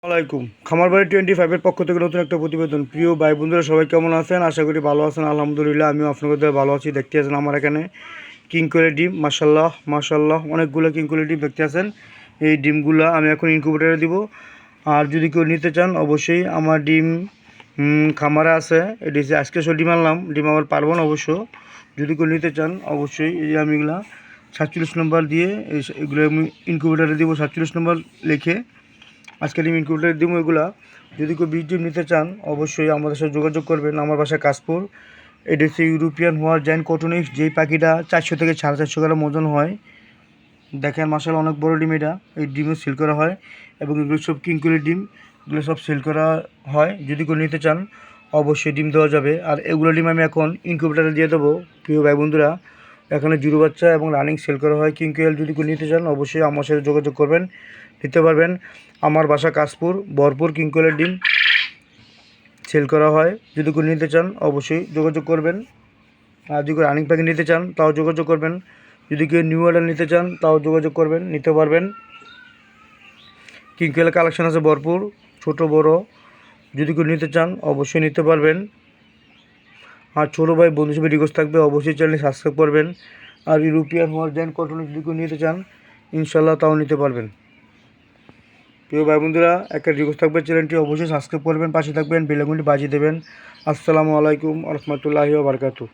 আসসালামাইকুম। খামারবাড়ি 25-এর পক্ষ থেকে নতুন একটা প্রতিবেদন। প্রিয় ভাই বন্ধুরা, সবাই কেমন আছেন? আশা করি ভালো আছেন। আলহামদুলিল্লাহ, আমিও আপনাদের ভালো আছি। দেখতে আছেন আমার এখানে কিংকলের ডিম, মাশাল্লাহ মাশাল্লাহ, অনেকগুলো কিংকলের ডিম দেখতে আছেন। এই ডিমগুলো আমি এখন ইনকিউবেটারে দিব। আর যদি কেউ নিতে চান, অবশ্যই আমার ডিম খামারে আছে। এটি আজকে ডিম আনলাম, ডিম আবার পারবো না অবশ্য। যদি কেউ নিতে চান, অবশ্যই এই আমি এগুলা 47 নম্বর দিয়ে এগুলো আমি ইনকিউবেটারে দিব, 47 নম্বর লিখে। আজকে ডিম ইনকিউবেটারে দিব এগুলা। যদি কেউ বীজ ডিম নিতে চান, অবশ্যই আমাদের সাথে যোগাযোগ করবেন। আমার বাসায় কাশপুর। এটা হচ্ছে ইউরোপিয়ান হোয়াইট জায়ান্ট কটনিক্স, যেই পাখিটা 400 থেকে 450 গ্রাম ওজন হয়। দেখেন মাশাআল্লাহ, অনেক বড় ডিম এটা। এই ডিমও সেল করা হয় এবং এগুলো সব কিংকলের ডিম, এগুলো সব সেল করা হয়। যদি কেউ নিতে চান, অবশ্যই ডিম দেওয়া যাবে। আর এগুলো ডিম আমি এখন ইনকিউবেটারে দিয়ে দেবো। প্রিয় ভাই বন্ধুরা, এখানে জিরো বাচ্চা এবং রানিং সেল করা হয় কিংকয়েল। যদি কেউ নিতে চান, অবশ্যই আমার সাথে যোগাযোগ করবেন, নিতে পারবেন। আমার বাসা কাশপুর, ভরপুর কিংকয়েলের ডিম সেল করা হয়। যদি কেউ নিতে চান, অবশ্যই যোগাযোগ করবেন। আর যদি কেউ রানিং প্যাকেট নিতে চান, তাও যোগাযোগ করবেন। যদি কেউ নিউ অর্ডার নিতে চান, তাও যোগাযোগ করবেন, নিতে পারবেন। কিংকয়েলের কালেকশন আছে ভরপুর, ছোট বড়। যদি কেউ নিতে চান, অবশ্যই নিতে পারবেন। আর ছোটো ভাই বন্ধু হিসেবে রিকোয়েস্ট থাকবে, অবশ্যই চ্যানেলটি সাবস্ক্রাইব করবেন। আর ইউরোপিয়ান হোয়াইট জায়ান্ট কটন যদি কেউ নিতে চান, ইনশাল্লাহ তাও নিতে পারবেন। প্রিয় ভাই বন্ধুরা, একটা রিকোয়েস্ট থাকবে, চ্যানেলটি অবশ্যই সাবস্ক্রাইব করবেন, পাশে থাকবেন, বেল আইকনটি বাজিয়ে দেবেন। আসসালামু আলাইকুম ওয়া রাহমাতুল্লাহি ওয়া বারাকাতুহু।